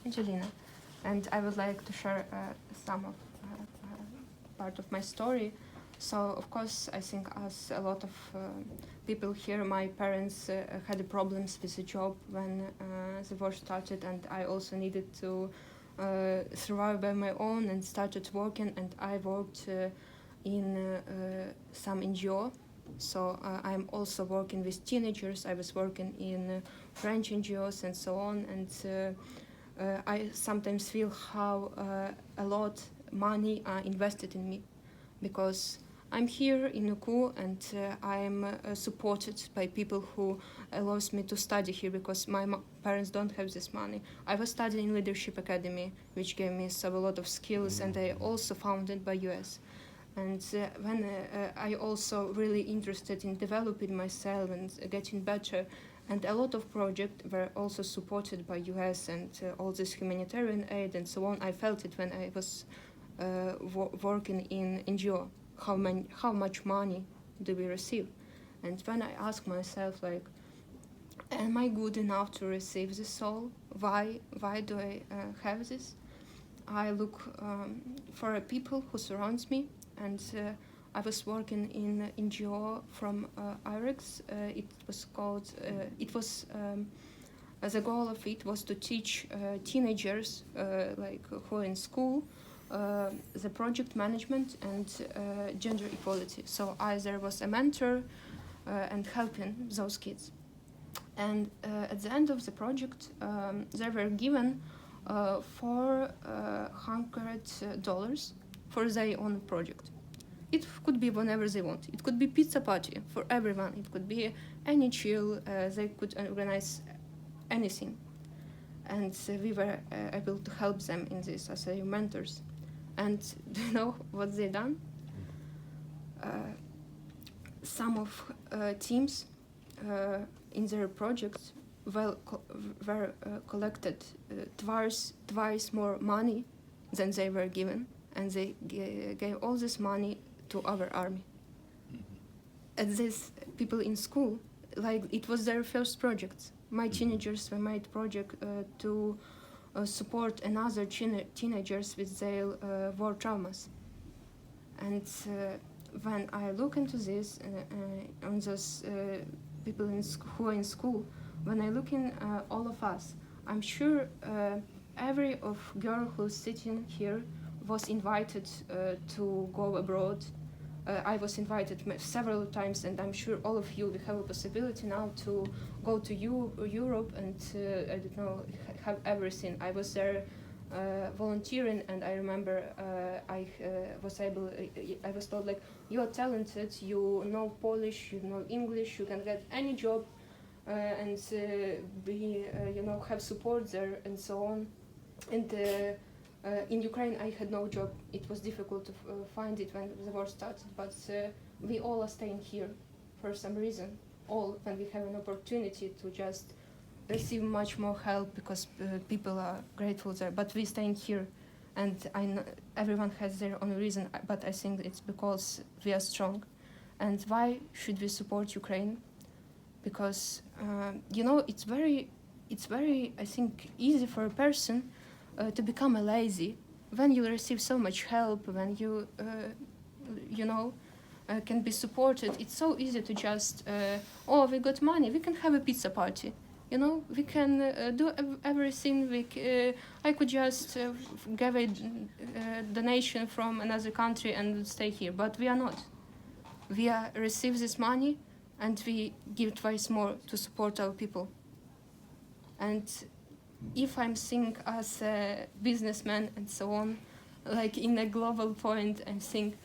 Angelina, and I would like to share some of part of my story. So, of course, I think as a lot of people here, my parents had problems with the job when the war started, and I also needed to survive by my own and started working, and I worked in some NGO. So I'm also working with teenagers. I was working in French NGOs and so on, and I sometimes feel how a lot money are invested in me, because I'm here in UKU and I'm supported by people who allows me to study here, because my parents don't have this money. I was studying Leadership Academy, which gave me a lot of skills, and I also founded by US. And when I also really interested in developing myself and getting better, and a lot of projects were also supported by US and all this humanitarian aid and so on. I felt it when I was working in NGO, how much money do we receive? And when I ask myself, like, am I good enough to receive this all? Why do I have this? I look for people who surrounds me, and I was working in NGO from IREX. It was called. The goal of it was to teach teenagers, like who are in school, the project management and gender equality. So there was a mentor and helping those kids. And at the end of the project, they were given $400 for their own project. It could be whenever they want. It could be pizza party for everyone. It could be any chill. They could organize anything. And we were able to help them in this as their mentors. And do you know what they done? Some of teams in their projects were collected twice more money than they were given, and they gave all this money to our army. And these people in school, like, it was their first project. My teenagers were made project to support another teenagers with their war traumas. And when I look into this on those people who are in school, when I look in all of us, I'm sure every of girl who's sitting here was invited to go abroad. I was invited several times, and I'm sure all of you will have a possibility now to go to Europe and I don't know, have everything. I was there volunteering, and I remember I was told, like, you are talented, you know Polish, you know English, you can get any job and have support there and so on. And in Ukraine, I had no job. It was difficult to find it when the war started, but we all are staying here for some reason. All, when we have an opportunity to just receive much more help, because people are grateful there, but we're staying here. And I know everyone has their own reason, but I think it's because we are strong. And why should we support Ukraine? Because it's very, I think, easy for a person to become a lazy when you receive so much help, when you can be supported. It's so easy to just we got money, we can have a pizza party, we can do everything. I could just give a donation from another country and stay here, but we are not. We receive this money and we give twice more to support our people. And if I'm seeing as a businessman and so on, like in a global point, I'm thinking,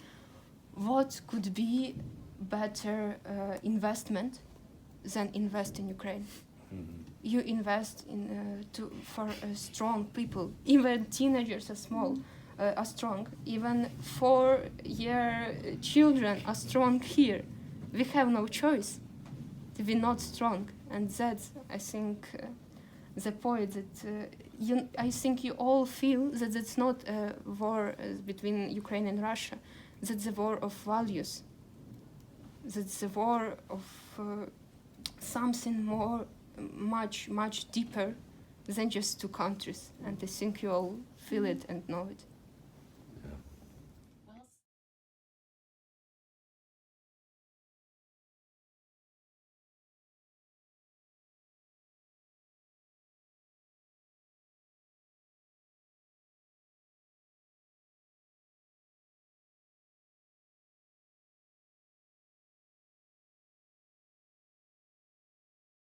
what could be better investment than invest in Ukraine? Mm-hmm. You invest in for strong people. Even teenagers are small, are strong. Even 4-year children are strong here. We have no choice to be not strong, and that's, I think, the point that I think you all feel that it's not a war between Ukraine and Russia. That's a war of values. That's a war of something more, much, much deeper than just two countries. And I think you all feel it and know it.